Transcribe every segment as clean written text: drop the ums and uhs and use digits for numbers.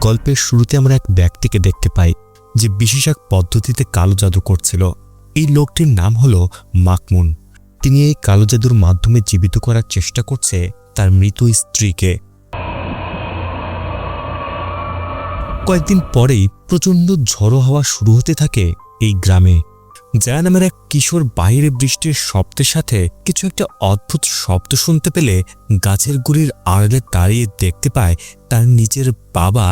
গল্পের শুরুতে আমরা এক ব্যক্তিকে দেখতে পাই যে বিশেষ এক পদ্ধতিতে কালো জাদু করছিল। এই লোকটির নাম হলো মাকমুন। তিনি এই কালো জাদুর মাধ্যমে জীবিত করার চেষ্টা করছে তার মৃত স্ত্রীকে। কয়েকদিন পরেই প্রচণ্ড ঝড়ো হাওয়া শুরু হতে থাকে এই গ্রামে। জায়া নামের এক কিশোর বাইরে বৃষ্টির শব্দের সাথে কিছু একটা অদ্ভুত শব্দ শুনতে পেলে গাছের গুড়ির আড়ালে দাঁড়িয়ে দেখতে পায় তার নিজের বাবা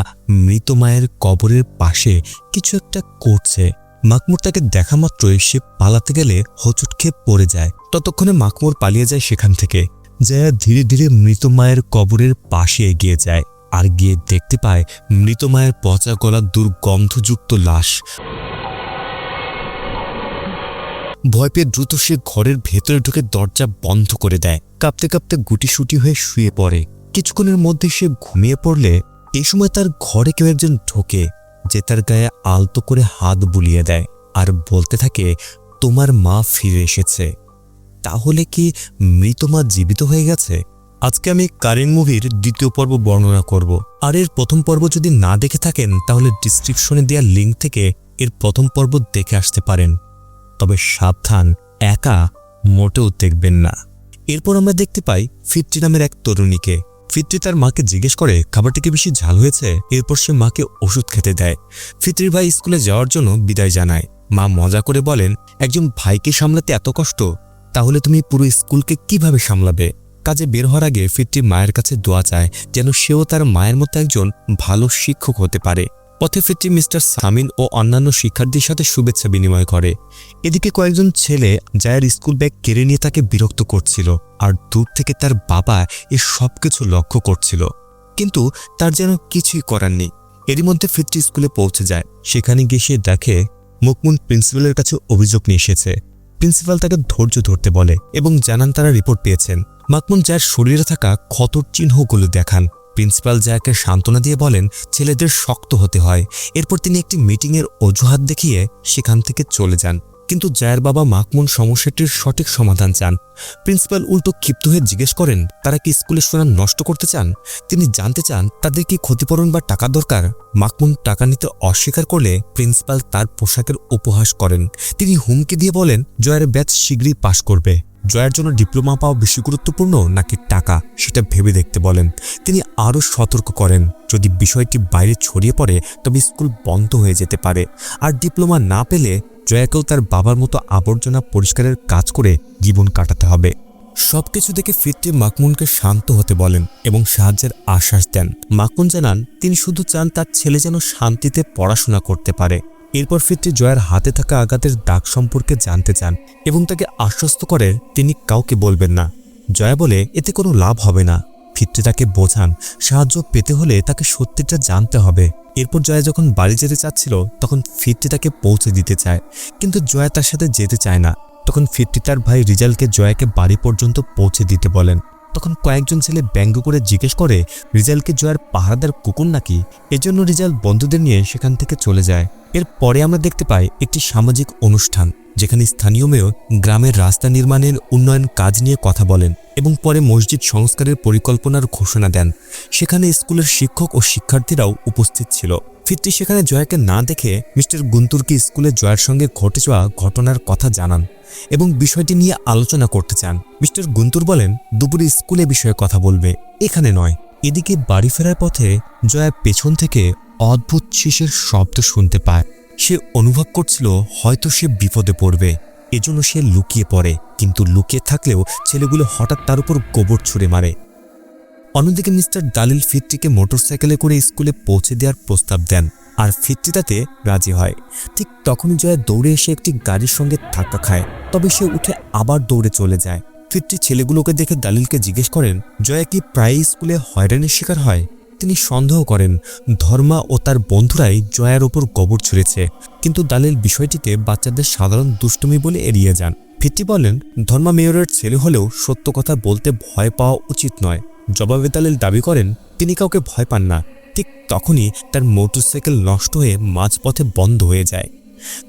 মৃত মায়ের কবরের পাশে কিছু একটা করছে। মাকমুর তাকে দেখা মাত্রই সে পালাতে গেলে হোঁচট খেয়ে পড়ে যায়। ততক্ষণে মাকমুর পালিয়ে যায় সেখান থেকে। জায়া ধীরে ধীরে মৃত মায়ের কবরের পাশে এগিয়ে যায় আর গিয়ে দেখতে পায় মৃত মায়ের পচা গলা দুর্গন্ধযুক্ত লাশ। ভয় পেয়ে দ্রুত সে ঘরের ভেতরে ঢুকে দরজা বন্ধ করে দেয়। কাঁপতে কাঁপতে গুটিসুটি হয়ে শুয়ে পড়ে। কিছুক্ষণের মধ্যে সে ঘুমিয়ে পড়লে এই সময় তার ঘরে কেউ একজন ঢোকে, যে তার গায়ে আলতো করে হাত বুলিয়ে দেয় আর বলতে থাকে, তোমার মা ফিরে এসেছে। তাহলে কি মৃত মা জীবিত হয়ে গেছে? আজকে আমি কারেন্ট মুভির দ্বিতীয় পর্ব বর্ণনা করব, আর এর প্রথম পর্ব যদি না দেখে থাকেন তাহলে ডিসক্রিপশনে দেওয়া লিঙ্ক থেকে এর প্রথম পর্ব দেখে আসতে পারেন। তবে সাবধান, একা মোটেও দেখবেন না। এরপর আমরা দেখতে পাই ফিট্রি নামের এক তরুণীকে। ফিট্রি তার মাকে জিজ্ঞেস করে খাবারটা কি বেশি ঝাল হয়েছে। এরপর সে মাকে ওষুধ খেতে দেয়। ফিট্রির ভাই স্কুলে যাওয়ার জন্য বিদায় জানায়। মা মজা করে বলেন, একজন ভাইকে সামলাতে এত কষ্ট, তাহলে তুমি পুরো স্কুলকে কিভাবে সামলাবে? কাজে বের হওয়ার আগে ফিট্রি মায়ের কাছে দোয়া চায় যেন সেও তার মায়ের মতো একজন ভালো শিক্ষক হতে পারে। পথে ফিট্রি মিস্টার সামিন ও অন্যান্য শিক্ষার্থীর সাথে শুভেচ্ছা বিনিময় করে। এদিকে কয়েকজন ছেলে জায়ের স্কুল ব্যাগ কেড়ে নিয়ে তাকে বিরক্ত করছিল, আর দূর থেকে তার বাবা এ সবকিছু লক্ষ্য করছিল, কিন্তু তার যেন কিছুই করার নেই। এরই মধ্যে ফিট্রি স্কুলে পৌঁছে যায়। সেখানে গিয়ে সে দেখে মাকমুন প্রিন্সিপালের কাছে অভিযোগ নিয়ে এসেছে। প্রিন্সিপাল তাকে ধৈর্য ধরতে বলে এবং জানান তারা রিপোর্ট পেয়েছেন। মাকমুন জায়ের শরীরে থাকা ক্ষতর চিহ্নগুলো দেখান। প্রিন্সিপাল জায়াকে সান্ত্বনা দিয়ে বলেন ছেলেদের শক্ত হতে হয়। এরপর তিনি একটি মিটিংয়ের অজুহাত দেখিয়ে সেখান থেকে চলে যান। কিন্তু জায়ের বাবা মাকমুন সমস্যাটির সঠিক সমাধান চান। প্রিন্সিপাল উল্টো ক্ষিপ্ত হয়ে জিজ্ঞেস করেন তারা কি স্কুলের সুনাম নষ্ট করতে চান। তিনি জানতে চান তাদের কি ক্ষতিপূরণ বা টাকা দরকার। মাকমুন টাকা নিতে অস্বীকার করলে প্রিন্সিপাল তার পোশাকের উপহাস করেন। তিনি হুমকি দিয়ে বলেন জয়ের ব্যাচ শীঘ্রই পাশ করবে। জয়ের জন্য ডিপ্লোমা পাওয়া বেশি গুরুত্বপূর্ণ নাকি টাকা, সেটা ভেবে দেখতে বলেন। তিনি আরও সতর্ক করেন যদি বিষয়টি বাইরে ছড়িয়ে পড়ে তবে স্কুল বন্ধ হয়ে যেতে পারে, আর ডিপ্লোমা না পেলে জয়াকেও তার বাবার মতো আবর্জনা পরিষ্কারের কাজ করে জীবন কাটাতে হবে। সবকিছু দেখে ফিট্রি মাকমুনকে শান্ত হতে বলেন এবং সাহায্যের আশ্বাস দেন। মাকমুন জানান তিনি শুধু চান তার ছেলে যেন শান্তিতে পড়াশোনা করতে পারে। এরপর ফিট্রি জয়ার হাতে থাকা আঘাতের দাগ সম্পর্কে জানতে চান এবং তাকে আশ্বস্ত করে তিনি কাউকে বলবেন না। জয়া বলে এতে কোনো লাভ হবে না। ফিট্রি তাকে বোঝান সাহায্য পেতে হলে তাকে সত্যিটা জানতে হবে। এরপর জয়া যখন বাড়ি যেতে চাচ্ছিল তখন ফিট্রি তাকে পৌঁছে দিতে চায়, কিন্তু জয়া তার সাথে যেতে চায় না। তখন ফিট্রি তার ভাই রিজালকে জয়াকে বাড়ি পর্যন্ত পৌঁছে দিতে বলেন। তখন কয়েকজন ছেলে ব্যঙ্গ করে জিজ্ঞেস করে রিজালকে জয়ার পাহারাদার কুকুর নাকি। এজন্য রিজাল বন্ধুদের নিয়ে সেখান থেকে চলে যায়। এর পরে আমরা দেখতে পাই একটি সামাজিক অনুষ্ঠান যেখানে স্থানীয় মেয়র গ্রামের রাস্তা নির্মাণের উন্নয়ন কাজ নিয়ে কথা বলেন এবং পরে মসজিদ সংস্কারের পরিকল্পনার ঘোষণা দেন। সেখানে স্কুলের শিক্ষক ও শিক্ষার্থীরাও উপস্থিত ছিল। ফিট্রি সেখানে জয়াকে না দেখে মিস্টার গুন্তুরকে স্কুলে জয়ার সঙ্গে ঘটে যাওয়া ঘটনার কথা জানান এবং বিষয়টি নিয়ে আলোচনা করতে চান। মিস্টার গুন্তুর বলেন দুপুরে স্কুলে বিষয়ে কথা বলবে, এখানে নয়। এদিকে বাড়ি ফেরার পথে জয়া পেছন থেকে অদ্ভুত শিসের শব্দ শুনতে পায়। সে অনুভব করছিল হয়তো সে বিপদে পড়বে, এজন্য সে লুকিয়ে পড়ে। কিন্তু লুকিয়ে থাকলেও ছেলেগুলো হঠাৎ তার উপর গোবর ছুঁড়ে মারে। অন্যদিকে মিস্টার দালিল ফিট্রিকে মোটরসাইকেলে করে স্কুলে পৌঁছে দেওয়ার প্রস্তাব দেন, আর ফিট্রি তাতে রাজি হয়। ঠিক তখনই জয়া দৌড়ে এসে একটি গাড়ির সঙ্গে ধাক্কা খায়, তবে সে উঠে আবার দৌড়ে চলে যায়। ফিট্রি ছেলেগুলোকে দেখে দালিলকে জিজ্ঞেস করেন জয়া কি প্রায় স্কুলে হয়রানির শিকার হয়। তিনি সন্দেহ করেন ধর্মা ও তার বন্ধুরাই জয়ার ওপর গোবর ছুঁড়েছে, কিন্তু দালিল বিষয়টিকে বাচ্চাদের সাধারণ দুষ্টুমি বলে এড়িয়ে যান। ফিট্রি বলেন ধর্মা মেয়রের ছেলে হলেও সত্য কথা বলতে ভয় পাওয়া উচিত নয়। জবাবে দালিল দাবি করেন তিনি কাউকে ভয় পান না। ঠিক তখনই তার মোটরসাইকেল নষ্ট হয়ে মাঝপথে বন্ধ হয়ে যায়।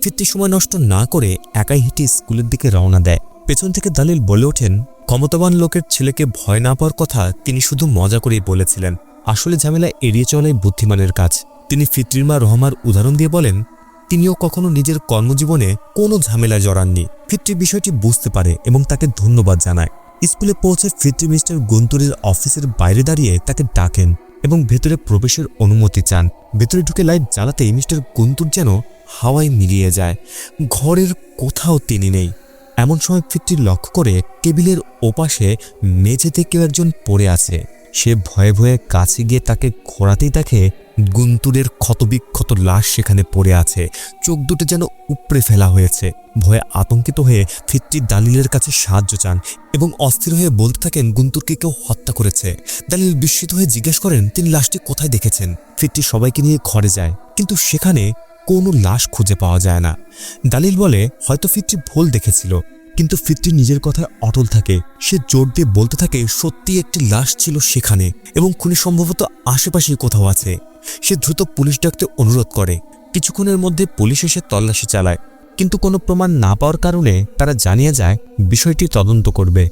ফিট্রি সময় নষ্ট না করে একাই হেঁটে স্কুলের দিকে রওনা দেয়। পেছন থেকে দালিল বলে ওঠেন ক্ষমতাবান লোকের ছেলেকে ভয় না পাওয়ার কথা তিনি শুধু মজা করেই বলেছিলেন, আসলে ঝামেলা এড়িয়ে চলাই বুদ্ধিমানের কাজ। তিনি ফিতরির মা রহমার উদাহরণ দিয়ে বলেন, তিনিও কখনো নিজের কর্মজীবনে কোনো ঝামেলায় জড়াননি। ফিতরি বিষয়টি বুঝতে পারে এবং তাকে ধন্যবাদ জানায়। স্কুলে পৌঁছে ফিতরি মিস্টার গুন্তুরের অফিসের বাইরে দাঁড়িয়ে তাকে ডাকেন এবং ভেতরে প্রবেশের অনুমতি চান। ভেতরে ঢুকে লাইট জ্বালাতেই মিস্টার গুন্তুর যেন হাওয়ায় মিলিয়ে যায়। ঘরের কোথাও তিনি নেই। এমন সময় ফিতরি লক্ষ্য করে টেবিলের ওপাশে মেঝেতে কেউ একজন পড়ে আছে। সে ভয়ে ভয়ে কাছে গিয়ে তাকে ঘোরাতেই দেখে গুন্তুরের ক্ষতবিক্ষত লাশ সেখানে পড়ে আছে। চোখ দুটো যেন উপড়ে ফেলা হয়েছে। ভয়ে আতঙ্কিত হয়ে ফিতরি দালিলের কাছে সাহায্য চান এবং অস্থির হয়ে বলতে থাকেন গুন্তুরকে কেউ হত্যা করেছে। দালিল বিস্মিত হয়ে জিজ্ঞেস করেন তিনি লাশটি কোথায় দেখেছেন। ফিতরি সবাইকে নিয়ে ঘরে যায়, কিন্তু সেখানে কোনো লাশ খুঁজে পাওয়া যায় না। দালিল বলে হয়তো ফিতরি ভুল দেখেছিল, কিন্তু ফিতরি নিজের কথায় অটল থাকে। সে জোর দিয়ে বলতে থাকে সত্যি একটি লাশ ছিল সেখানে এবং খুনি সম্ভবত আশেপাশেই কোথাও আছে। সে দ্রুত পুলিশ ডাকতে অনুরোধ করে। কিছুক্ষণের মধ্যে পুলিশ এসে তল্লাশি চালায়, কিন্তু কোনো প্রমাণ না পাওয়ার কারণে তারা জানিয়ে যায় বিষয়টি তদন্ত করবে।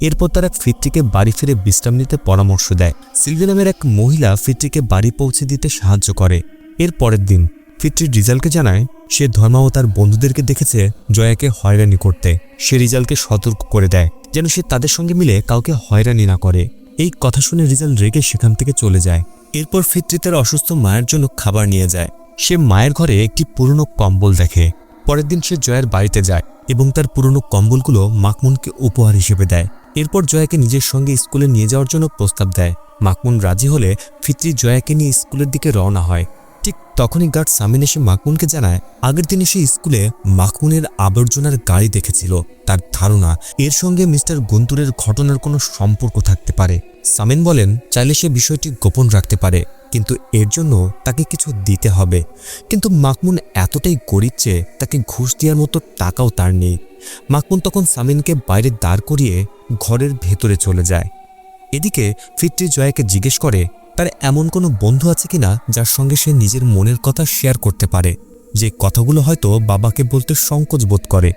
এরপর তারা ফিতরিকে বাড়ি ফিরে বিশ্রাম নিতে পরামর্শ দেয়। সিলভি নামের এক মহিলা ফিতরিকে বাড়ি পৌঁছে দিতে সাহায্য করে। এর পরের দিন ফিতরি রিজালকে জানায় সে ধর্মা ও তার বন্ধুদেরকে দেখেছে জয়াকে হয়রানি করতে। সে রিজালকে সতর্ক করে দেয় যেন সে তাদের সঙ্গে মিলে কাউকে হয়রানি না করে। এই কথা শুনে রিজাল রেগে সেখান থেকে চলে যায়। এরপর ফিতরি তার অসুস্থ মায়ের জন্য খাবার নিয়ে যায়। সে মায়ের ঘরে একটি পুরনো কম্বল দেখে। পরের দিন সে জয়ার বাড়িতে যায় এবং তার পুরনো কম্বলগুলো মাকমুনকে উপহার হিসেবে দেয়। এরপর জয়াকে নিজের সঙ্গে স্কুলে নিয়ে যাওয়ার জন্য প্রস্তাব দেয়। মাকমুন রাজি হলে ফিতরি জয়াকে নিয়ে স্কুলের দিকে রওনা হয়। ঠিক তখনই গার্ড সামিন এসে মাকমুনকে জানায় আগের দিন সে স্কুলে মাকমুনের আবর্জনার গাড়ি দেখেছিল। তার ধারণা এর সঙ্গে মিস্টার গুন্তুরের ঘটনার কোনো সম্পর্ক থাকতে পারে। সামিন বলেন চাইলে সে বিষয়টি গোপন রাখতে পারে, কিন্তু এর জন্য তাকে কিছু দিতে হবে। কিন্তু মাকমুন এতটাই গরিব যে তাকে ঘুষ দেওয়ার মতো টাকাও তার নেই। মাকমুন তখন সামিনকে বাইরে দাঁড় করিয়ে ঘরের ভেতরে চলে যায়। এদিকে ফিতরি জয়াকে জিজ্ঞেস করে তার এমন কোনো বন্ধু আছে কিনা যার সঙ্গে সে নিজের মনের কথা শেয়ার করতে পারে, যে কথাগুলো হয়তো বাবাকে বলতে সংকোচ বোধ করে।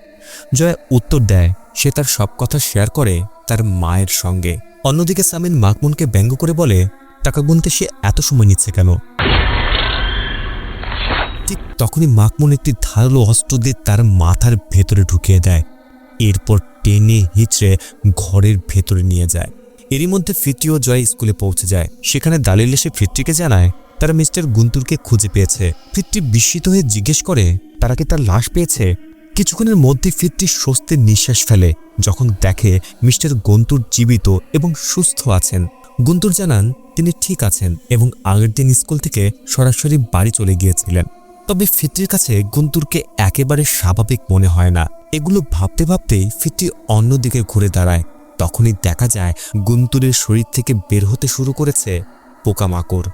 জয়া উত্তর দেয় সে তার সব কথা শেয়ার করে তার মায়ের সঙ্গে। অন্যদিকে সামিন মাকমুনকে ব্যঙ্গ করে বলে টাকা গুনতে সে এত সময় নিচ্ছে কেন। ঠিক তখনই মাকমুন একটি ধারালো অস্ত্র দিয়ে তার মাথার ভেতরে ঢুকিয়ে দেয়। এরপর টেনে হিচড়ে ঘরের ভেতরে নিয়ে যায়। এরই মধ্যে ফিতরি ও জয় স্কুলে পৌঁছে যায়। সেখানে দালিল এসে ফিতরিকে জানায় তারা মিস্টার গুন্তুরকে খুঁজে পেয়েছে। ফিতরি বিস্মিত হয়ে জিজ্ঞেস করে তারা কি তার লাশ পেয়েছে। কিছুক্ষণের মধ্যে ফিতরি স্বস্তির নিঃশ্বাস ফেলে যখন দেখে মিস্টার গুন্তুর জীবিত এবং সুস্থ আছেন। গুন্তুর জানান তিনি ঠিক আছেন এবং আগের দিন স্কুল থেকে সরাসরি বাড়ি চলে গিয়েছিলেন। তবে ফিতরির কাছে গুন্তুরকে একেবারে স্বাভাবিক মনে হয় না। এগুলো ভাবতে ভাবতেই ফিতরি অন্যদিকে ঘুরে দাঁড়ায়। তখনই দেখা যায় গুন্তুরের শরীর থেকে বের হতে শুরু করেছে পোকামাকড়।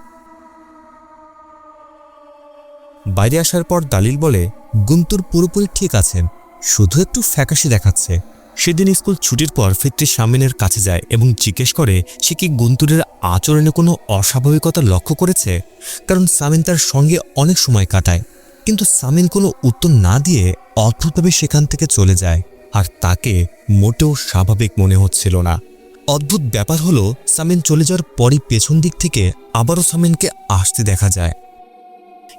বাইরে আসার পর দালিল বলে গুন্তুর পুরোপুরি ঠিক আছেন, শুধু একটু ফ্যাকাশি দেখাচ্ছে। সেদিন স্কুল ছুটির পর ফিতরি সামিনের কাছে যায় এবং জিজ্ঞেস করে সে কি গুন্তুরের আচরণে কোনো অস্বাভাবিকতা লক্ষ্য করেছে, কারণ সামিন তার সঙ্গে অনেক সময় কাটায়। কিন্তু সামিন কোনো উত্তর না দিয়ে অদ্ভুতভাবে সেখান থেকে চলে যায়, আর তাকে মোটেও স্বাভাবিক মনে হচ্ছিল না। অদ্ভুত ব্যাপার হলো সামিন চলে যাওয়ার পরই পেছন দিক থেকে আবারও সামিনকে আসতে দেখা যায়।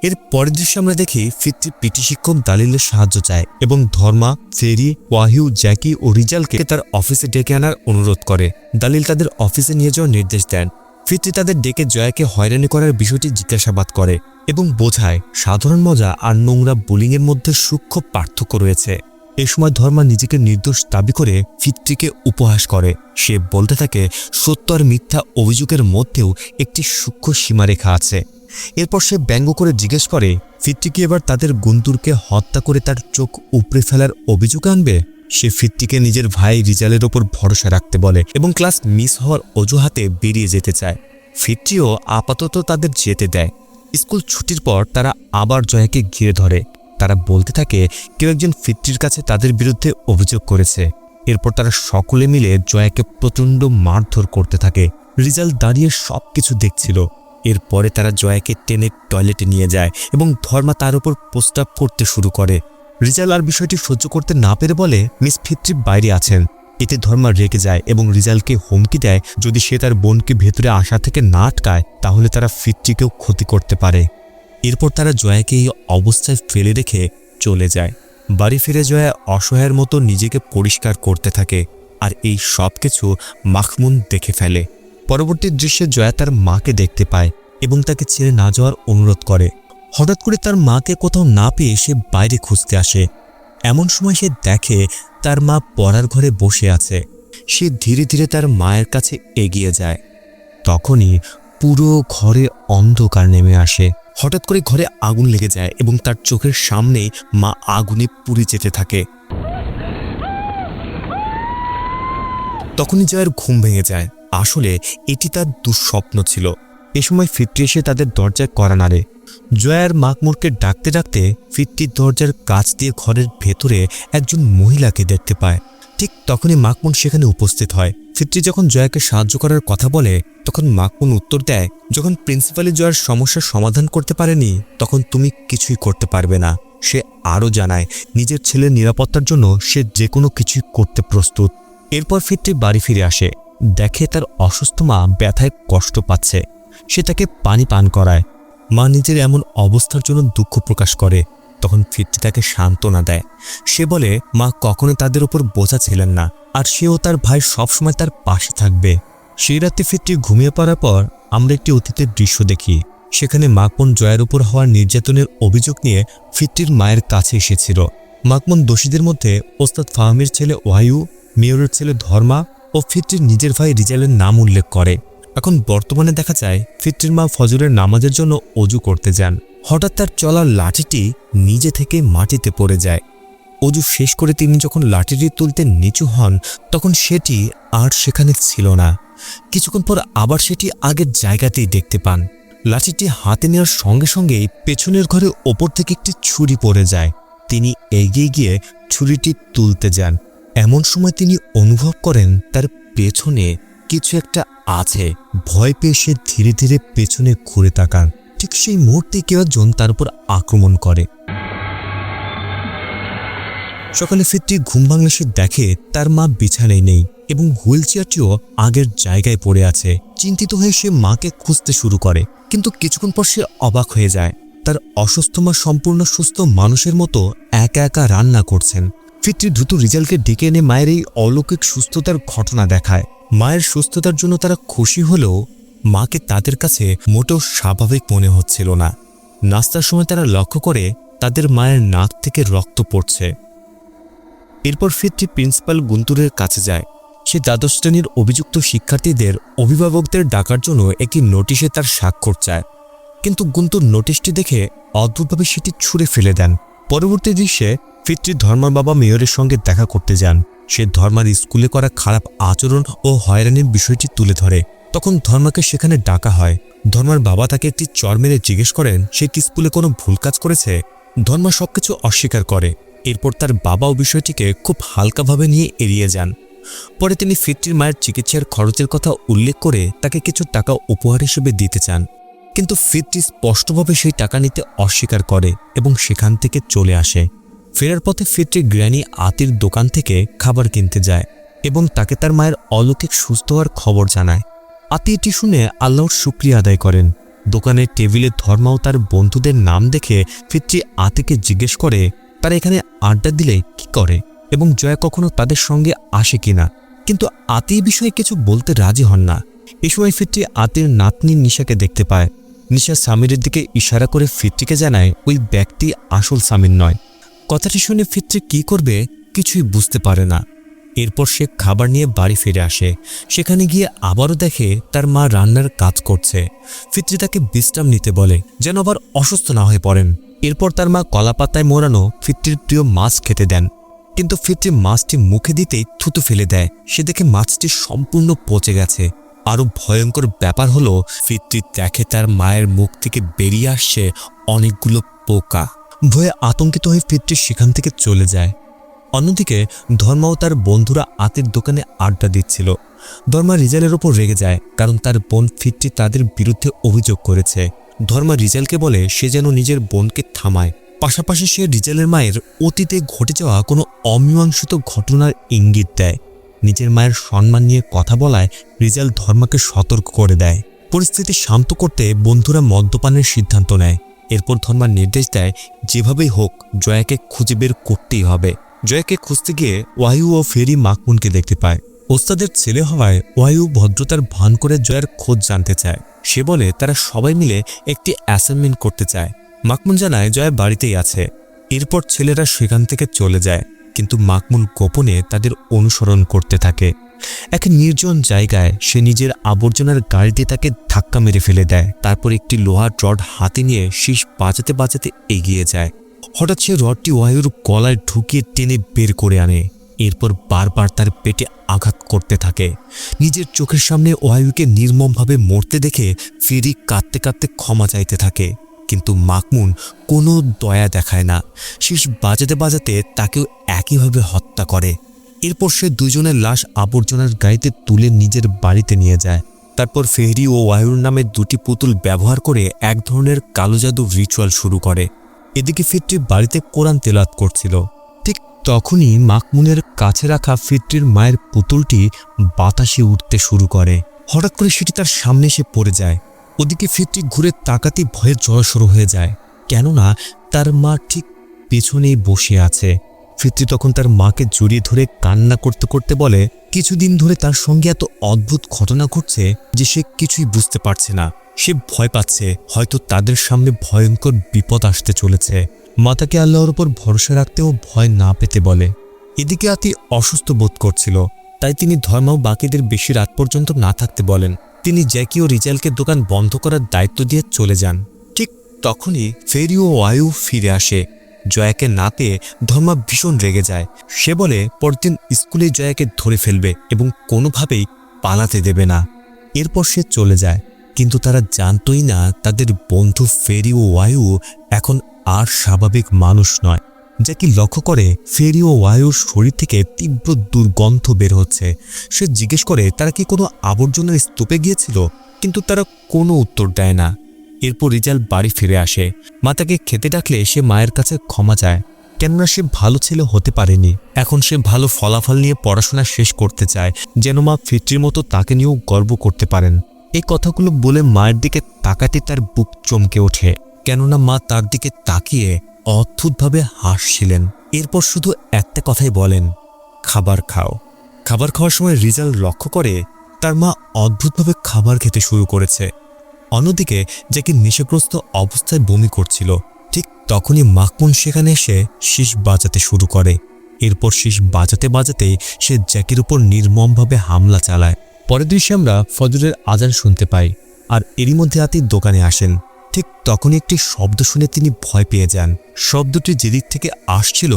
এর পরের দৃশ্যে আমরা দেখি ফিতরি পিটি শিক্ষক দালিলের সাহায্য চায় এবং ধর্মা, ফেরি, ওয়াহিউ, জ্যাকি ও রিজালকে তার অফিসে ডেকে আনার অনুরোধ করে। দালিল তাদের অফিসে নিয়ে যাওয়ার নির্দেশ দেন। ফিতরি তাদের ডেকে জয়াকে হয়রানি করার বিষয়টি জিজ্ঞাসাবাদ করে এবং বোঝায় সাধারণ মজা আর নোংরা বুলিংয়ের মধ্যে সূক্ষ্ম পার্থক্য রয়েছে। এ সময় ধর্মা নিজেকে নির্দোষ দাবি করে ফিতরিকে উপহাস করে। সে বলতে থাকে সত্য আর মিথ্যা অভিযোগের মধ্যেও একটি সূক্ষ্ম সীমারেখা আছে। এরপর সে ব্যঙ্গ করে জিজ্ঞেস করে ফিতরি কি এবার তাদের গুন্তুরকে হত্যা করে তার চোখ উপড়ে ফেলার অভিযোগ আনবে। সে ফিতরিকে নিজের ভাই রিজালের ওপর ভরসা রাখতে বলে এবং ক্লাস মিস হওয়ার অজুহাতে বেরিয়ে যেতে চায়। ফিতরিও আপাতত তাদের যেতে দেয়। স্কুল ছুটির পর তারা আবার জয়াকে ঘিরে ধরে। তারা বলতে থাকে কেউ একজন ফিতরির কাছে তাদের বিরুদ্ধে অভিযোগ করেছে। এরপর তারা সকলে মিলে জয়াকে প্রচণ্ড মারধর করতে থাকে। রিজাল দাঁড়িয়ে সবকিছু দেখছিল। এরপরে তারা জয়াকে টেনে টয়লেটে নিয়ে যায় এবং ধর্মা তার উপর প্রস্তাব করতে শুরু করে। রিজাল আর বিষয়টি সহ্য করতে না পেরে বলে মিস ফিতরি বাইরে আছেন, এতে ধর্মা রেগে যায় এবং রিজালকে হুমকি দেয় যদি সে তার বোনকে ভেতরে আসা থেকে না আটকায় তাহলে তারা ফিট্রিকেও ক্ষতি করতে পারে। এরপর তারা জয়াকে এই অবস্থায় ফেলে রেখে চলে যায়। বাড়ি ফিরে জয়া অসহায়ের মতো নিজেকে পরিষ্কার করতে থাকে, আর এই সব কিছু মাখমুন দেখে ফেলে। পরবর্তী দৃশ্যে জয়া তার মাকে দেখতে পায় এবং তাকে ছেড়ে না যাওয়ার অনুরোধ করে। হঠাৎ করে তার মাকে কোথাও না পেয়ে সে বাইরে খুঁজতে আসে। এমন সময় সে দেখে তার মা পড়ার ঘরে বসে আছে। সে ধীরে ধীরে তার মায়ের কাছে এগিয়ে যায়। তখনই পুরো ঘরে অন্ধকার নেমে আসে। হঠাৎ করে ঘরে আগুন লেগে যায় এবং তার চোখের সামনে মা আগুনে পুড়ে যেতে থাকে। তখনই জয়ের ঘুম ভেঙে যায়। আসলে এটি তার দুঃস্বপ্ন ছিল। এ সময় ফিট্রি এসে তাদের দরজায় কড়া নাড়ে। জয়ার মাকমুরকে ডাকতে ডাকতে ফিট্রির দরজার কাছ দিয়ে ঘরের ভেতরে একজন মহিলাকে দেখতে পায়। ঠিক তখনই মাকমুন সেখানে উপস্থিত হয়। ফিট্রি যখন জয়াকে সাহায্য করার কথা বলে তখন মাকমুন উত্তর দেয়, যখন প্রিন্সিপালি জয়ার সমস্যার সমাধান করতে পারেনি তখন তুমি কিছুই করতে পারবে না। সে আরও জানায় নিজের ছেলের নিরাপত্তার জন্য সে যে কোনো কিছুই করতে প্রস্তুত। এরপর ফিট্রি বাড়ি ফিরে আসে। দেখে তার অসুস্থ মা ব্যথায় কষ্ট পাচ্ছে। সে তাকে পানি পান করায়। মা নিজের এমন অবস্থার জন্য দুঃখ প্রকাশ করে। তখন ফিট্রি তাকে সান্ত্বনা দেয়। সে বলে মা কখনো তাদের উপর বোঝা ছিলেন না, আর সেও তার ভাই সবসময় তার পাশে থাকবে। সেই রাতে ফিট্রি ঘুমিয়ে পড়ার পর আমরা একটি অতীতের দৃশ্য দেখি। সেখানে মাকমুন জয়ের উপর হওয়ার নির্যাতনের অভিযোগ নিয়ে ফিট্রির মায়ের কাছে এসেছিল। মাকমুন দোষীদের মধ্যে ওস্তাদ ফাহমির ছেলে ওয়ায়ু, মেয়রের ছেলে ধর্মা ও ফিট্রির নিজের ভাই রিজালের নাম উল্লেখ করে। এখন বর্তমানে দেখা যায় ফিট্রির মা ফজরের নামাজের জন্য অজু করতে যান। হঠাৎ তার চলার লাঠিটি নিজে থেকে মাটিতে পড়ে যায়। অজু শেষ করে তিনি যখন লাঠিটি তুলতে নিচু হন তখন সেটি আর সেখানে ছিল না। কিছুক্ষণ পর আবার সেটি আগের জায়গাতেই দেখতে পান। লাঠিটি হাতে নেওয়ার সঙ্গে সঙ্গেই পেছনের ঘরে ওপর থেকে একটি ছুরি পড়ে যায়। তিনি এগিয়ে গিয়ে ছুরিটি তুলতে যান। এমন সময় তিনি অনুভব করেন তার পেছনে কিছু একটা আছে। ভয় পেয়ে সে ধীরে ধীরে পেছনে ঘুরে তাকান। ঠিক সেই মুহূর্তে কেউ একজন তার উপর আক্রমণ করে। সকালে ফিট্রি ঘুম ভাঙলে সে দেখে তার মা বিছানায় নেই এবং হুইল চেয়ারটিও আগের জায়গায় পড়ে আছে। চিন্তিত হয়ে সে মাকে খুঁজতে শুরু করে, কিন্তু কিছুক্ষণ পর সে অবাক হয়ে যায়। তার অসুস্থ মা সম্পূর্ণ সুস্থ মানুষের মতো একা একা রান্না করছেন। ফিট্রি দ্রুত রিজালকে ডেকে এনে মায়ের এই অলৌকিক সুস্থতার ঘটনা দেখায়। মায়ের সুস্থতার জন্য তারা খুশি হলেও মাকে তাদের কাছে মোটেও স্বাভাবিক মনে হচ্ছিল না। নাস্তার সময় তারা লক্ষ্য করে তাদের মায়ের নাক থেকে রক্ত পড়ছে। এরপর ফিট্রি প্রিন্সিপাল গুন্তুরের কাছে যায়। সে দ্বাদশ শ্রেণীর অভিযুক্ত শিক্ষার্থীদের অভিভাবকদের ডাকার জন্য একটি নোটিশে তার স্বাক্ষর চায়, কিন্তু গুন্তুর নোটিশটি দেখে অদ্ভুতভাবে সেটি ছুঁড়ে ফেলে দেন। পরবর্তী দৃশ্যে ফিট্রি ধর্মার বাবা মেয়রের সঙ্গে দেখা করতে যান। সে ধর্মার স্কুলে করা খারাপ আচরণ ও হয়রানির বিষয়টি তুলে ধরে। তখন ধর্মাকে সেখানে ডাকা হয়। ধর্মার বাবা তাকে একটি চর মেরে জিজ্ঞেস করেন সে কি স্কুলে কোনো ভুল কাজ করেছে। ধর্মা সবকিছু অস্বীকার করে। এরপর তার বাবাও বিষয়টিকে খুব হালকাভাবে নিয়ে এড়িয়ে যান। পরে তিনি ফিট্রির মায়ের চিকিৎসার খরচের কথা উল্লেখ করে তাকে কিছু টাকা উপহার হিসেবে দিতে চান, কিন্তু ফিট্রি স্পষ্টভাবে সেই টাকা নিতে অস্বীকার করে এবং সেখান থেকে চলে আসে। ফেরার পথে ফিট্রি গ্র্যানি আতির দোকান থেকে খাবার কিনতে যায় এবং তাকে তার মায়ের অলৌকিক সুস্থ হওয়ার খবর জানায়। আতি এটি শুনে আল্লাহর শুকরিয়া আদায় করেন। দোকানের টেবিলে ধর্মা ও তার বন্ধুদের নাম দেখে ফিট্রি আতিকে জিজ্ঞেস করে তারা এখানে আড্ডা দিলে কি করে এবং জয়া কখনো তাদের সঙ্গে আসে কিনা, কিন্তু আতি এই বিষয়ে কিছু বলতে রাজি হন না। এই সময় ফিট্রি আতির নাতনি নিশাকে দেখতে পায়। নিশা সামিরের দিকে ইশারা করে ফিট্রিকে জানায় ওই ব্যক্তি আসল সামির নয়। কথাটি শুনে ফিট্রি কি করবে কিছুই বুঝতে পারে না। এরপর সে খাবার নিয়ে বাড়ি ফিরে আসে। সেখানে গিয়ে আবারও দেখে তার মা রান্নার কাজ করছে। ফিট্রি তাকে বিশ্রাম নিতে বলে যেন আবার অসুস্থ না হয়ে পড়েন। এরপর তার মা কলাপাতায় মোড়ানো ফিট্রির প্রিয় মাছ খেতে দেন, কিন্তু ফিট্রি মাছটি মুখে দিতেই থুতু ফেলে দেয়। সে দেখে মাছটি সম্পূর্ণ পচে গেছে। আরও ভয়ঙ্কর ব্যাপার হলো ফিট্রি দেখে তার মায়ের মুখ থেকে বেরিয়ে আসছে অনেকগুলো পোকা। ভয়ে আতঙ্কিত হয়ে ফিট্রি সেখান থেকে চলে যায়। অন্যদিকে ধর্মা ও তার বন্ধুরা আতির দোকানে আড্ডা দিচ্ছিল। ধর্মা রিজালের ওপর রেগে যায় কারণ তার বোন ফিট্রি তাদের বিরুদ্ধে অভিযোগ করেছে। ধর্মা রিজালকে বলে সে যেন নিজের বোনকে থামায়। পাশাপাশি সে রিজালের মায়ের অতীতে ঘটে যাওয়া কোনো অমীমাংসিত ঘটনার ইঙ্গিত দেয়। নিজের মায়ের সম্মান নিয়ে কথা বলায় রিজাল ধর্মাকে সতর্ক করে দেয়। পরিস্থিতি শান্ত করতে বন্ধুরা মদ্যপানের সিদ্ধান্ত নেয়। এরপর ধর্মা নির্দেশ দেয় যেভাবেই হোক জয়াকে খুঁজে বের করতেই হবে। জয়াকে খুঁজতে গিয়ে ওয়ায়ু ও ফেরি মাকমুনকে দেখতে পায়। ওস্তাদের ছেলে হওয়ায় ওয়ায়ু ভদ্রতার ভান করে জয়ার খোঁজ জানতে চায়। সে বলে তারা সবাই মিলে একটি অ্যাসাইনমেন্ট করতে চায়। মাকমুন জানায় জয়া বাড়িতেই আছে। এরপর ছেলেরা সেখান থেকে চলে যায়, কিন্তু মাকমুন গোপনে তাদের অনুসরণ করতে থাকে। এক নির্জন জায়গায় সে নিজের আবর্জনার গাড়ি দিয়ে তাকে ধাক্কা মেরে ফেলে দেয়। তারপর একটি লোহার রড হাতে নিয়ে শীষ বাজাতে বাজাতে এগিয়ে যায়। হঠাৎ সে রডটি ওয়ায়ুর গলায় ঢুকিয়ে টেনে বের করে আনে। এরপর বারবার তার পেটে আঘাত করতে থাকে। নিজের চোখের সামনে ওয়ায়ুকে নির্মমভাবে মরতে দেখে ফেরি কাঁদতে কাঁদতে ক্ষমা চাইতে থাকে, কিন্তু মাকমুন কোনো দয়া দেখায় না। শীষ বাজাতে বাজাতে তাকেও একইভাবে হত্যা করে। এরপর সে দুজনের লাশ আবর্জনার গাড়িতে তুলে নিজের বাড়িতে নিয়ে যায়। তারপর ফেহরি ও ওয়ায়ুর নামে দুটি পুতুল ব্যবহার করে এক ধরনের কালো জাদু রিচুয়াল শুরু করে। এদিকে ফিট্রি বাড়িতে কোরআন তেলাওয়াত করছিল। ঠিক তখনই মাকমুনের কাছে রাখা ফিট্রির মায়ের পুতুলটি বাতাসে উঠতে শুরু করে। হঠাৎ করে সেটি তার সামনে এসে পড়ে যায়। ওদিকে ফিট্রি ঘুরে তাকাতেই ভয়ে জড়সড় হয়ে যায়, কেননা তার মা ঠিক পেছনেই বসে আছে। ফিট্রি তখন তার মাকে জড়িয়ে ধরে কান্না করতে করতে বলে কিছুদিন ধরে তার সঙ্গে এত অদ্ভুত ঘটনা ঘটছে যে সে কিছুই বুঝতে পারছে না। সে ভয় পাচ্ছে, হয়তো তাদের সামনে ভয়ঙ্কর বিপদ আসতে চলেছে। মা তাকে আল্লাহর উপর ভরসা রাখতেও ভয় না পেতে বলে। এদিকে আতি অসুস্থ বোধ করছিল, তাই তিনি ধর্মা ও বাকিদের বেশি রাত পর্যন্ত না থাকতে বলেন। তিনি জ্যাকি ও রিজালকে দোকান বন্ধ করার দায়িত্ব দিয়ে চলে যান। ঠিক তখনই ফেরি ও ওয়ায়ু ফিরে আসে। জয়াকে না পেয়ে ধর্মা ভীষণ রেগে যায়। সে বলে পরদিন স্কুলে জয়াকে ধরে ফেলবে এবং কোনোভাবেই পালাতে দেবে না। এরপর সে চলে যায়, কিন্তু তারা জানতই না তাদের বন্ধু ফেরি ও ওয়ায়ু এখন আর স্বাভাবিক মানুষ নয়। জ্যাকি লক্ষ্য করে ফেরি ও ওয়ায়ুর শরীর থেকে তীব্র দুর্গন্ধ বের হচ্ছে। সে জিজ্ঞেস করে তারা কি কোনো আবর্জনার স্তূপে গিয়েছিল, কিন্তু তারা কোনো উত্তর দেয় না। এরপর রিজাল বাড়ি ফিরে আসে। মা তাকে খেতে ডাকলে সে মায়ের কাছে ক্ষমা চায়, কেননা সে ভালো ছেলে হতে পারেনি। এখন সে ভালো ফলাফল নিয়ে পড়াশোনা শেষ করতে চায়, যেন মা ফিট্রির মতো তাকে নিয়েও গর্ব করতে পারেন। এই কথাগুলো বলে মায়ের দিকে তাকাতে তার বুক চমকে ওঠে, কেননা মা তার দিকে তাকিয়ে অদ্ভুতভাবে হাসছিলেন। এরপর শুধু একটা কথাই বলেন, খাবার খাও। খাবার খাওয়ার সময় রিজাল লক্ষ্য করে তার মা অদ্ভুতভাবে খাবার খেতে শুরু করেছে। অন্যদিকে জ্যাকি নেশাগ্রস্ত অবস্থায় বমি করছিল। ঠিক তখনই মাকমুন সেখানে এসে শীষ বাজাতে শুরু করে। এরপর শীষ বাজাতে বাজাতেই সে জ্যাকির উপর নির্মমভাবে হামলা চালায়। পরের দৃশ্যে আমরা ফজরের আজান শুনতে পাই, আর এরই মধ্যে আতির দোকানে আসেন। ঠিক তখনই একটি শব্দ শুনে তিনি ভয় পেয়ে যান। শব্দটি যেদিক থেকে আসছিল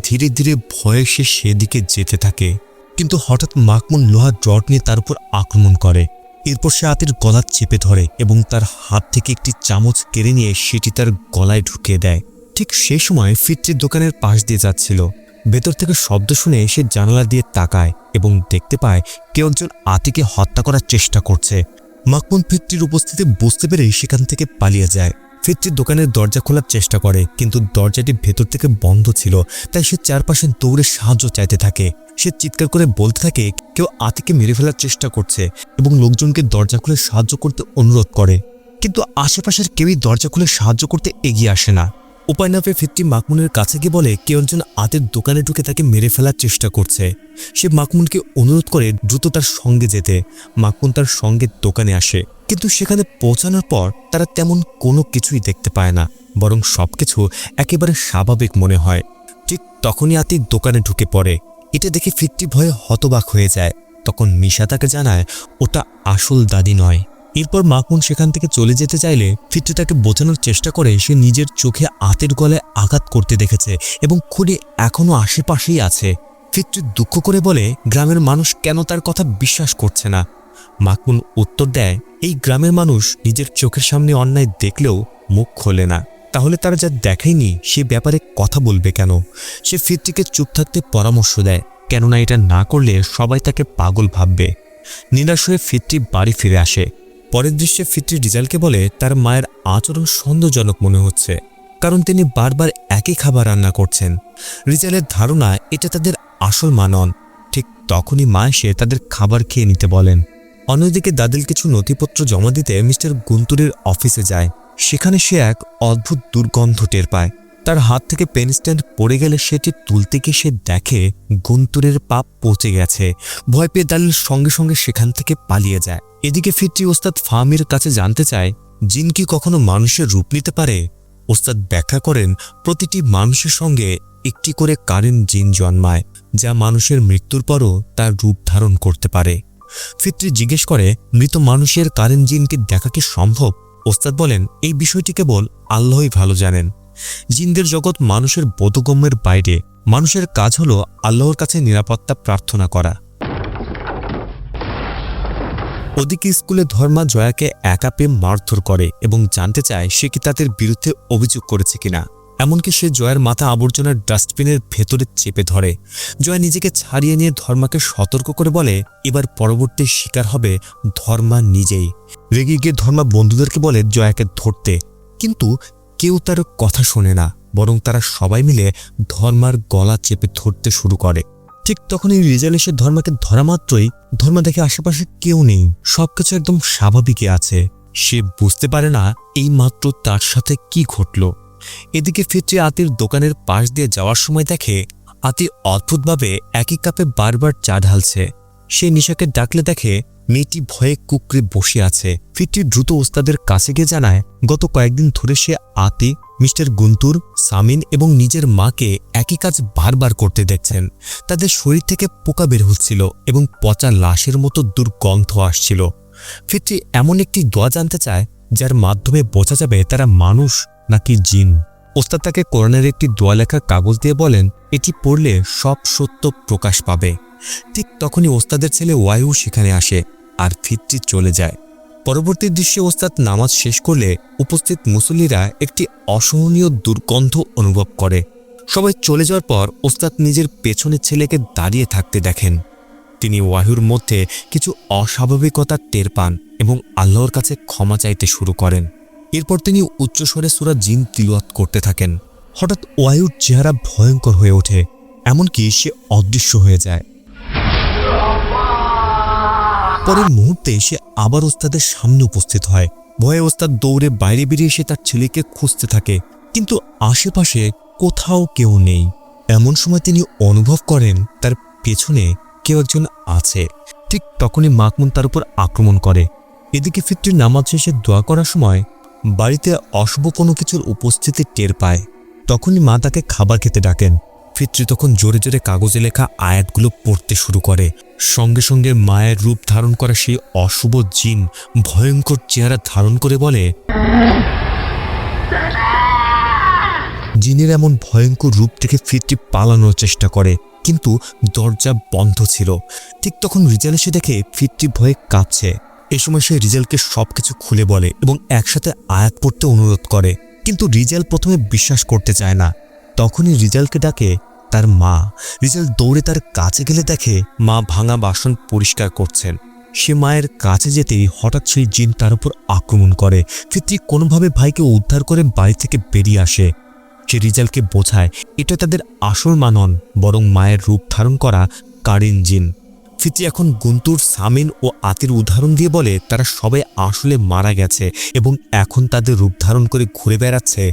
ধীরে ধীরে ভয়ে সে সেদিকে যেতে থাকে, কিন্তু হঠাৎ মাকমুন লোহার রড নিয়ে তার উপর আক্রমণ করে। এরপর সে আতির গলা চেপে ধরে এবং তার হাত থেকে একটি চামচ কেড়ে নিয়ে সেটি তার গলায় ঢুকিয়ে দেয়। ঠিক সেই সময় ফিট্রির দোকানের পাশ দিয়ে যাচ্ছিল। ভেতর থেকে শব্দ শুনে সে জানালা দিয়ে তাকায় এবং দেখতে পায় কেউ একজন আতিকে হত্যা করার চেষ্টা করছে। মাকমুন ফিট্রির উপস্থিতি বুঝতে পেরে সেখান থেকে পালিয়ে যায়। ফিট্রির দোকানের দরজা খোলার চেষ্টা করে, কিন্তু দরজাটি ভেতর থেকে বন্ধ ছিল। তাই সে চারপাশে দৌড়ে সাহায্য চাইতে থাকে। সে চিৎকার করে বলতে থাকে কেউ আতিকে মেরে ফেলার চেষ্টা করছে এবং লোকজনকে দরজা খুলে সাহায্য করতে অনুরোধ করে, কিন্তু আশেপাশের কেউই দরজা খুলে সাহায্য করতে এগিয়ে আসে না। উপায় না পেয়ে ফিট্রি মাকমুনের কাছে গিয়ে বলে কেউ একজন আতির দোকানে ঢুকে তাকে মেরে ফেলার চেষ্টা করছে। সে মাকমুনকে অনুরোধ করে দ্রুত তার সঙ্গে যেতে। মাকমুন তার সঙ্গে দোকানে আসে, কিন্তু সেখানে পৌঁছানোর পর তারা তেমন কোনো কিছুই দেখতে পায় না, বরং সবকিছু একেবারে স্বাভাবিক মনে হয়। ঠিক তখনই আতি দোকানে ঢুকে পড়ে। এটা দেখে ফিট্রি ভয়ে হতবাক হয়ে যায়। তখন মিশা তাকে জানায় ওটা আসল দাদি নয়। এরপর মাকমুন সেখান থেকে চলে যেতে চাইলে ফিট্রি তাকে বোঝানোর চেষ্টা করে সে নিজের চোখে আতের গলায় আঘাত করতে দেখেছে এবং খুনি এখনও আশেপাশেই আছে। ফিট্রি দুঃখ করে বলে গ্রামের মানুষ কেন তার কথা বিশ্বাস করছে না। মাকমুন উত্তর দেয় এই গ্রামের মানুষ নিজের চোখের সামনে অন্যায় দেখলেও মুখ খোলে না, তাহলে তারা যা দেখেনি সে ব্যাপারে কথা বলবে কেন। সে ফিট্রিকে চুপ থাকতে পরামর্শ দেয়, কেননা এটা না করলে সবাই তাকে পাগল ভাববে। নিরাশ হয়ে ফিট্রি বাড়ি ফিরে আসে। পরের দৃশ্যে ফিট্রি রিজালকে বলে তার মায়ের আচরণ সন্দেহজনক মনে হচ্ছে, কারণ তিনি বারবার একই খাবার রান্না করছেন। রিজালের ধারণা এটা তাদের আসল মা নন। ঠিক তখনই মা এসে তাদের খাবার খেয়ে নিতে বলেন। অন্যদিকে দাদিল কিছু নথিপত্র জমা দিতে মিস্টার গুন্তুরের অফিসে যায়। সেখানে সে এক অদ্ভুত দুর্গন্ধ টের পায়। তার হাত থেকে পেন স্ট্যান্ড পড়ে গেলে সেটি তুলতে গিয়ে সে দেখে গুন্তুরের পা পচে গেছে। ভয় পেয়ে দালিল সঙ্গে সঙ্গে সেখান থেকে পালিয়ে যায়। এদিকে ফিটরি ওস্তাদ ফাহমির কাছে জানতে চায় জিন কি কখনো মানুষের রূপ নিতে পারে। ওস্তাদ ব্যাখ্যা করেন প্রতিটি মানুষের সঙ্গে একটি করে কারেন্ট জিন জন্মায়, যা মানুষের মৃত্যুর পরও তার রূপ ধারণ করতে পারে। ফিটরি জিজ্ঞেস করে মৃত মানুষের কারেন্ট জিনকে দেখা কি সম্ভব। ওস্তাদ বলেন এই বিষয়টি কেবল আল্লাহই ভালো জানেন। জিনদের জগৎ মানুষের বোধগম্যের বাইরে। মানুষের কাজ হলো আল্লাহর কাছে নিরাপত্তা প্রার্থনা করা। ওদিকে স্কুলে ধর্মা জয়াকে একা পেয়ে মারধর করে এবং জানতে চায় সে কি তাদের বিরুদ্ধে অভিযোগ করেছে কিনা। এমনকি সে জয়ার মাথা আবর্জনার ডাস্টবিনের ভেতরে চেপে ধরে। জয়া নিজেকে ছাড়িয়ে নিয়ে ধর্মাকে সতর্ক করে বলে এবার পরবর্তী শিকার হবে ধর্মা নিজেই। রেগে গিয়ে ধর্মা বন্ধুদেরকে বলে জয়াকে ধরতে, কিন্তু কেউ তার কথা শোনে না, বরং তারা সবাই মিলে ধর্মার গলা চেপে ধরতে শুরু করে। ঠিক তখনই রিজাল এসে ধর্মাকে ধরা মাত্রই ধর্মা দেখে আশেপাশে কেউ নেই, সবকিছু একদম স্বাভাবিকই আছে। সে বুঝতে পারে না এই মাত্র তার সাথে কি ঘটল। এদিকে ফিটরি আতির দোকানের পাশ দিয়ে যাওয়ার সময় দেখে আতি অদ্ভুতভাবে একই কাপে বারবার চা ঢালছে। সে নিশাকে ডাকলে দেখে মেয়েটি ভয়ে কুকড়ে বসে আছে। ফিটরি দ্রুত ওস্তাদের কাছে গিয়ে জানায় গত কয়েকদিন ধরে সে আতি, মিস্টার গুন্তুর, সামিন এবং নিজের মাকে একই কাজ বারবার করতে দেখছেন। তাদের শরীর থেকে পোকা বের হচ্ছিল এবং পচা লাশের মতো দুর্গন্ধ আসছিল। ফিটরি এমন একটি দোয়া জানতে চায় যার মাধ্যমে বোঝা যাবে তারা মানুষ নাকি জিন। ওস্তাদ তাকে কোরআনের একটি দোয়া লেখা কাগজ দিয়ে বলেন এটি পড়লে সব সত্য প্রকাশ পাবে। ঠিক তখনই ওস্তাদের ছেলে ওয়ায়ু সেখানে আসে আর ফিটরি চলে যায়। পরবর্তী দৃশ্যে ওস্তাদ নামাজ শেষ করলে উপস্থিত মুসল্লিরা একটি অসহনীয় দুর্গন্ধ অনুভব করে। সবাই চলে যাওয়ার পর ওস্তাদ নিজের পেছনের ছেলেকে দাঁড়িয়ে থাকতে দেখেন। তিনি ওয়ায়ুর মধ্যে কিছু অস্বাভাবিকতা টের পান এবং আল্লাহর কাছে ক্ষমা চাইতে শুরু করেন। এরপর তিনি উচ্চস্বরে সূরা জিন তিলাওয়াত করতে থাকেন। হঠাৎ ওয়ায়ুর চেহারা ভয়ঙ্কর হয়ে ওঠে, এমনকি সে অদৃশ্য হয়ে যায়। পরের মুহূর্তে সে আবার ওস্তাদের সামনে উপস্থিত হয়। ভয়ে ওস্তাদ দৌড়ে বাইরে বেরিয়ে এসে তার ছেলেকে খুঁজতে থাকে, কিন্তু আশেপাশে কোথাও কেউ নেই। এমন সময় তিনি অনুভব করেন তার পেছনে কেউ একজন আছে। ঠিক তখনই মাকমুন তার উপর আক্রমণ করে। এদিকে ফিটরি নামাজ শেষে দোয়া করার সময় বাড়িতে অশুভ কোনো কিছুর উপস্থিতি টের পায়। তখনই মা তাকে খাবার খেতে ডাকেন। ফিটরি তখন জোরে জোরে কাগজে লেখা আয়াতগুলো পড়তে শুরু করে। সঙ্গে সঙ্গে মায়ের রূপ ধারণ করা সেই অশুভ জিন ভয়ঙ্কর চেহারা ধারণ করে বলে জিনের এমন ভয়ঙ্কর রূপ থেকে ফিটরি পালানোর চেষ্টা করে, কিন্তু দরজা বন্ধ ছিল। ঠিক তখন রিজাল এসে দেখে ফিটরি ভয়ে কাঁপছে। এ সময় সে রিজালকে সবকিছু খুলে বলে এবং একসাথে আয়াত পড়তে অনুরোধ করে, কিন্তু রিজাল প্রথমে বিশ্বাস করতে চায় না। তখনই রিজালকে ডাকে তার মা। রিজাল দৌড়ে তার কাছে গেলে দেখে মা ভাঙা বাসন পরিষ্কার করছেন। সে মায়ের কাছে যেতেই হঠাৎ সেই জিন তার উপর আক্রমণ করে। ফিটরি কোনোভাবে ভাইকে উদ্ধার করে বাড়ি থেকে বেরিয়ে আসে। সে রিজালকে বোঝায় এটা তাদের আসল মা নন, বরং মায়ের রূপ ধারণ করা কারিন জিন। ফিটরি এখন গুন্তুর, সামিন ও আতির উদাহরণ দিয়ে বলে তারা সবাই আসলে মারা গেছে এবং এখন তাদের রূপ ধারণ করে ঘুরে বেড়াচ্ছে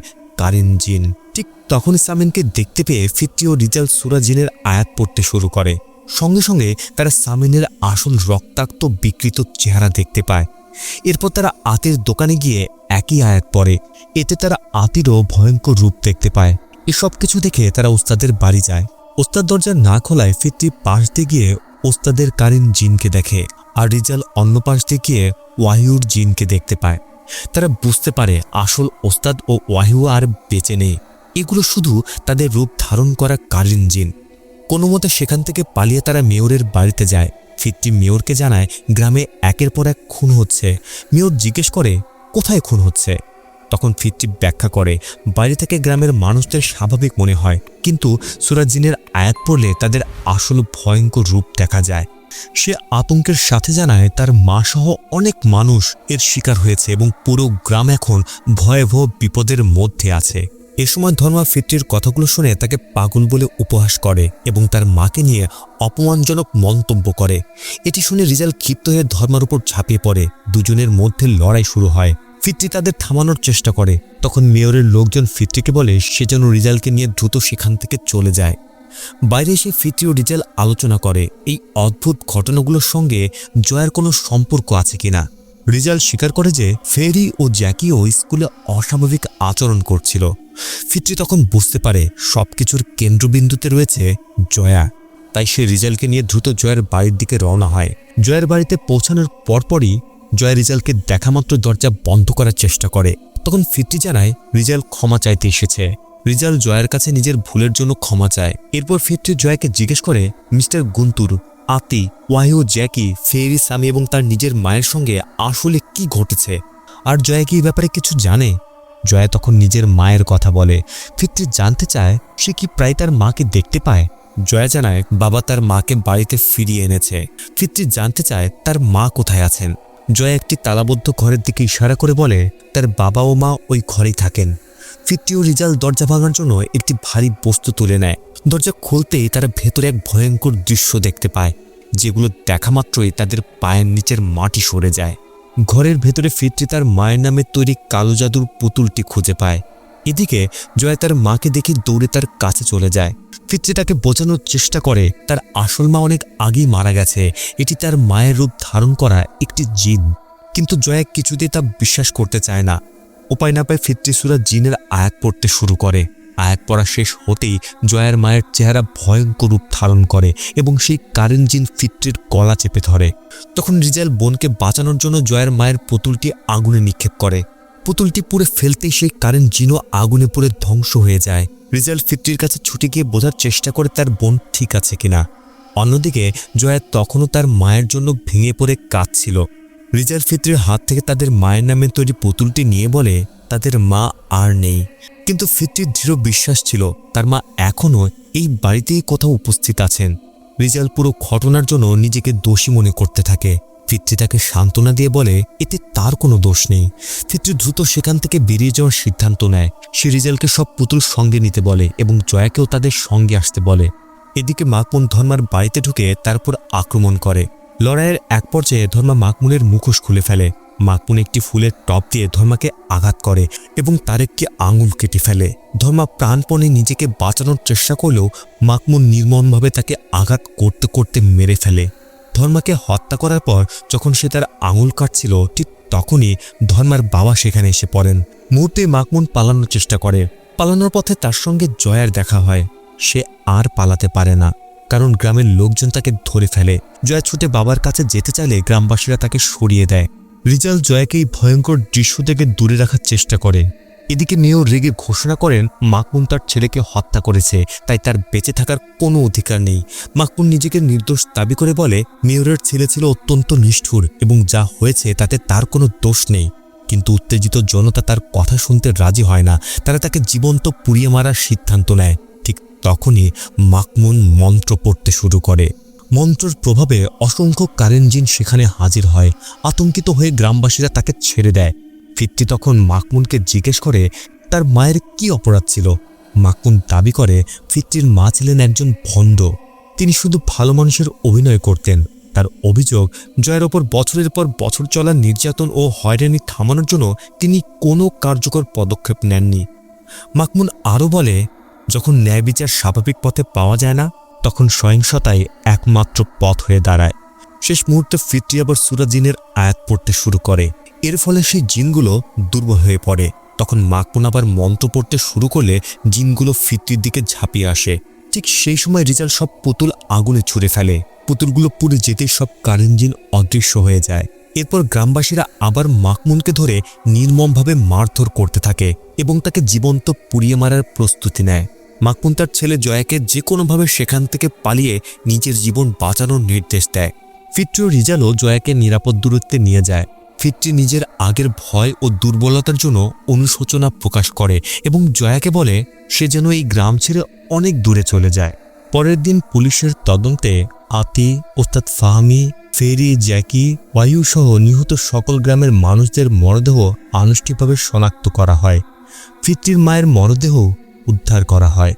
কারিন জিন। ঠিক তখনই সামিনকে দেখতে পেয়ে ফিটরি ও রিজাল সূরা জিনের আয়াত পড়তে শুরু করে। সঙ্গে সঙ্গে তারা সামিনের আসল রক্তাক্ত বিকৃত চেহারা দেখতে পায়। এরপর তারা আতির দোকানে গিয়ে একই আয়াত পড়ে। এতে তারা আতিরও ভয়ঙ্কর রূপ দেখতে পায়। এসব কিছু দেখে তারা ওস্তাদের বাড়ি যায়। ওস্তাদ দরজা না খোলায় ফিটরি পাশ দিয়ে গিয়ে ওস্তাদের কারিন জিনকে দেখে, আর রিজাল অন্য পাশ দিয়ে গিয়ে ওয়াহিউর জিনকে দেখতে পায়। তারা বুঝতে পারে আসল ওস্তাদ ও ওয়াহিউ আর বেঁচে নেই, এগুলো শুধু তাদের রূপ ধারণ করা কারিন জিন। কোনো মতে সেখান থেকে পালিয়ে তারা মেয়রের বাড়িতে যায়। ফিটরি মেয়রকে জানায় গ্রামে একের পর এক খুন হচ্ছে। মেয়র জিজ্ঞেস করে কোথায় খুন হচ্ছে। তখন ফিটরি ব্যাখ্যা করে বাইরে থেকে গ্রামের মানুষদের স্বাভাবিক মনে হয়, কিন্তু সূরা জিনের আয়াত পড়লে তাদের আসল ভয়ঙ্কর রূপ দেখা যায়। সে আতঙ্কের সাথে জানায় তার মা সহ অনেক মানুষ এর শিকার হয়েছে এবং পুরো গ্রাম এখন ভয়াবহ বিপদের মধ্যে আছে। এ সময় ধর্মা ফিতরির কথাগুলো শুনে তাকে পাগল বলে উপহাস করে এবং তার মাকে নিয়ে অপমানজনক মন্তব্য করে। এটি শুনে রিজাল ক্ষিপ্ত হয়ে ধর্মার উপর ঝাঁপিয়ে পড়ে। দুজনের মধ্যে লড়াই শুরু হয়। ফিতরি তাদের থামানোর চেষ্টা করে। তখন মেয়রের লোকজন ফিতরিকে বলে সে যেন রিজালকে নিয়ে দ্রুত সেখান থেকে চলে যায়। বাইরে এসে ফিতরি ও রিজাল আলোচনা করে এই অদ্ভুত ঘটনাগুলোর সঙ্গে জয়ার কোনো সম্পর্ক আছে কিনা। রিজাল স্বীকার করে যে ফেরি ও জ্যাকিও স্কুলে অস্বাভাবিক আচরণ করছিল। ফিতরি তখন বুঝতে পারে সবকিছুর কেন্দ্রবিন্দুতে রয়েছে জয়া। তাই সে রিজালকে নিয়ে দ্রুত জয়ার বাড়ির দিকে রওনা হয়। জয়ার বাড়িতে পৌঁছানোর পরপরই জয়া রিজালকে দেখামাত্র দরজা বন্ধ করার চেষ্টা করে। তখন ফিতরি জানায় রিজাল ক্ষমা চাইতে এসেছে। রিজাল জয়ার কাছে নিজের ভুলের জন্য ক্ষমা চায়। এরপর ফিতরি জয়াকে জিজ্ঞেস করে মিস্টার গুন্তুর, আতি, ওয়াহিউ, জ্যাকি, ফেরি, সামি এবং তার নিজের মায়ের সঙ্গে আসলে কি ঘটেছে, আর জয়া কি এই ব্যাপারে কিছু জানে। জয়া তখন নিজের মায়ের কথা বলে। ফিতরি জানতে চায় সে কি প্রায় তার মাকে দেখতে পায়। জয়া জানায় বাবা তার মাকে বাড়িতে ফিরিয়ে এনেছে। ফিতরি জানতে চায় তার মা কোথায় আছেন। জয়া একটি তালাবদ্ধ ঘরের দিকে ইশারা করে বলে তার বাবা ও মা ওই ঘরেই থাকেন। ফিতরি ও রিজাল দরজা ভাঙার জন্য একটি ভারী বস্তু তুলে নেয়। দরজা খুলতেই তারা ভেতরে এক ভয়ঙ্কর দৃশ্য দেখতে পায়, যেগুলো দেখা মাত্রই তাদের পায়ের নিচের মাটি সরে যায়। ঘরের ভেতরে ফিতরি তার মায়ের নামে তৈরি কালো জাদুর পুতুলটি খুঁজে পায়। এদিকে জয়া তার মাকে দেখে দৌড়ে তার কাছে চলে যায়। ফিতরি তাকে বোঝানোর চেষ্টা করে তার আসল মা অনেক আগেই মারা গেছে, এটি তার মায়ের রূপ ধারণ করা একটি জিন। কিন্তু জয়া কিছুতেই তা বিশ্বাস করতে চায় না। উপায় না পায় ফিতরি সূরা জিনের আয়াত পড়তে শুরু করে। আয়াত পড়া শেষ হতেই জয়ার মায়ের চেহারা ভয়ঙ্কর রূপ ধারণ করে এবং সেই কারেন্ট জিন ফিতরির গলা চেপে ধরে। তখন রিজাল বোনকে বাঁচানোর জন্য জয়ার মায়ের পুতুলটি আগুনে নিক্ষেপ করে। পুতুলটি পুড়ে ফেলতেই সেই কারেন্ট জিনও আগুনে পুড়ে ধ্বংস হয়ে যায়। রিজাল ফিতরির কাছে ছুটে গিয়ে বোঝার চেষ্টা করে তার বোন ঠিক আছে কিনা। অন্যদিকে জয়া তখনও তার মায়ের জন্য ভেঙে পড়ে কাঁদছিল। রিজাল ফিতরির হাত থেকে তাদের মায়ের নামে তৈরি পুতুলটি নিয়ে বলে তাদের মা আর নেই। কিন্তু ফিতরির দৃঢ় বিশ্বাস ছিল তার মা এখনও এই বাড়িতেই কোথাও উপস্থিত আছেন। রিজাল পুরো ঘটনার জন্য নিজেকে দোষী মনে করতে থাকে। ফিতরি তাকে সান্ত্বনা দিয়ে বলে এতে তার কোনো দোষ নেই। ফিতরি দ্রুত সেখান থেকে বেরিয়ে যাওয়ার সিদ্ধান্ত নেয়। সে রিজালকে সব পুতুল সঙ্গে নিতে বলে এবং জয়াকেও তাদের সঙ্গে আসতে বলে। এদিকে মাকমুন ধর্মার বাড়িতে ঢুকে তারপর আক্রমণ করে। লড়াইয়ের এক পর্যায়ে ধর্মা মাকমুনের মুখোশ খুলে ফেলে। মাকমুন একটি ফুলের টপ দিয়ে ধর্মাকে আঘাত করে এবং তার একটি আঙুল কেটে ফেলে। ধর্মা প্রাণপণে নিজেকে বাঁচানোর চেষ্টা করলেও মাকমুন নির্মমভাবে তাকে আঘাত করতে করতে মেরে ফেলে। ধর্মাকে হত্যা করার পর যখন সে তার আঙুল কাটছিল ঠিক তখনই ধর্মার বাবা সেখানে এসে পড়েন। মুহূর্তে মাকমুন পালানোর চেষ্টা করে। পালানোর পথে তার সঙ্গে জয়ার দেখা হয়। সে আর পালাতে পারে না, কারণ গ্রামের লোকজন তাকে ধরে ফেলে। জয়া ছুটে বাবার কাছে যেতে চাইলে গ্রামবাসীরা তাকে সরিয়ে দেয়। রিজাল জয়াকে এই ভয়ঙ্কর দৃশ্য থেকে দূরে রাখার চেষ্টা করে। এদিকে মেয়র রেগে ঘোষণা করেন মাকমুন তার ছেলেকে হত্যা করেছে, তাই তার বেঁচে থাকার কোনো অধিকার নেই। মাকমুন নিজেকে নির্দোষ দাবি করে বলে মেয়রের ছেলে ছিল অত্যন্ত নিষ্ঠুর এবং যা হয়েছে তাতে তার কোনো দোষ নেই। কিন্তু উত্তেজিত জনতা তার কথা শুনতে রাজি হয় না। তারা তাকে জীবন্ত পুড়িয়ে মারার সিদ্ধান্ত নেয়। ঠিক তখনই মাকমুন মন্ত্র পড়তে শুরু করে। মন্ত্রের প্রভাবে অসংখ্য কারেন্ট জিন সেখানে হাজির হয়। আতঙ্কিত হয়ে গ্রামবাসীরা তাকে ছেড়ে দেয়। ফিতরি তখন মাকমুনকে জিজ্ঞেস করে তার মায়ের কি অপরাধ ছিল। মাকমুন দাবি করে ফিতরির মা ছিলেন একজন ভণ্ড। তিনি শুধু ভালো মানুষের অভিনয় করতেন। তার অভিযোগ জয়ের ওপর বছরের পর বছর চলা নির্যাতন ও হয়রানি থামানোর জন্য তিনি কোনো কার্যকর পদক্ষেপ নেননি। মাকমুন আরও বলে যখন ন্যায় বিচার স্বাভাবিক পথে পাওয়া যায় না, তখন সহিংসতাই একমাত্র পথ হয়ে দাঁড়ায়। শেষ মুহূর্তে ফিতরি আবার সূরা জিনের আয়াত পড়তে শুরু করে। এর ফলে সেই জিনগুলো দুর্বল হয়ে পড়ে। তখন মাকমুন আবার মন্ত্র পড়তে শুরু করলে জিনগুলো ফিতরির দিকে ঝাঁপিয়ে আসে। ঠিক সেই সময় রিজাল সব পুতুল আগুনে ছুঁড়ে ফেলে। পুতুলগুলো পুড়ে যেতেই সব কারেন্ট জিন অদৃশ্য হয়ে যায়। এরপর গ্রামবাসীরা আবার মাকমুনকে ধরে নির্মমভাবে মারধর করতে থাকে এবং তাকে জীবন্ত পুড়িয়ে মারার প্রস্তুতি নেয়। মাকমুন তার ছেলে জয়াকে যে কোনোভাবে সেখান থেকে পালিয়ে নিজের জীবন বাঁচানোর নির্দেশ দেয়। ফিতরি ও রিজালও জয়াকে নিরাপদ দূরত্বে নিয়ে যায়। ফিতরি নিজের আগের ভয় ও দুর্বলতার জন্য অনুশোচনা প্রকাশ করে এবং জয়াকে বলে সে যেন এই গ্রাম ছেড়ে অনেক দূরে চলে যায়। পরের দিন পুলিশের তদন্তে আতি, ওস্তাদ ফাহমি, ফেরি, জ্যাকি, ওয়াহিউ সহ নিহত সকল গ্রামের মানুষদের মরদেহ আনুষ্ঠানিকভাবে শনাক্ত করা হয়। ফিট্টির মায়ের মরদেহ উদ্ধার করা হয়।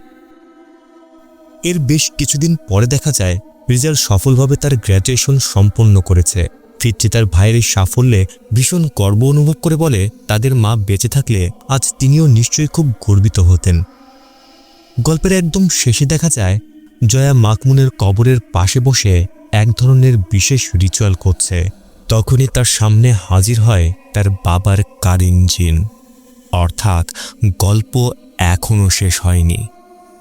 এর বেশ কিছুদিন পরে দেখা যায় রিজাল সফলভাবে তার গ্র্যাজুয়েশন সম্পন্ন করেছে। ফিট্টি তার ভাইয়ের এই সাফল্যে ভীষণ গর্ব অনুভব করে বলে তাদের মা বেঁচে থাকলে আজ তিনিও নিশ্চয়ই খুব গর্বিত হতেন। গল্পের একদম শেষে দেখা যায় জয়া মাকমুনের কবরের পাশে বসে এক ধরনের বিশেষ রিচুয়াল করছে। তখনই তার সামনে হাজির হয় তার বাবার কার ইঞ্জিন। অর্থাৎ গল্প এখনও শেষ হয়নি।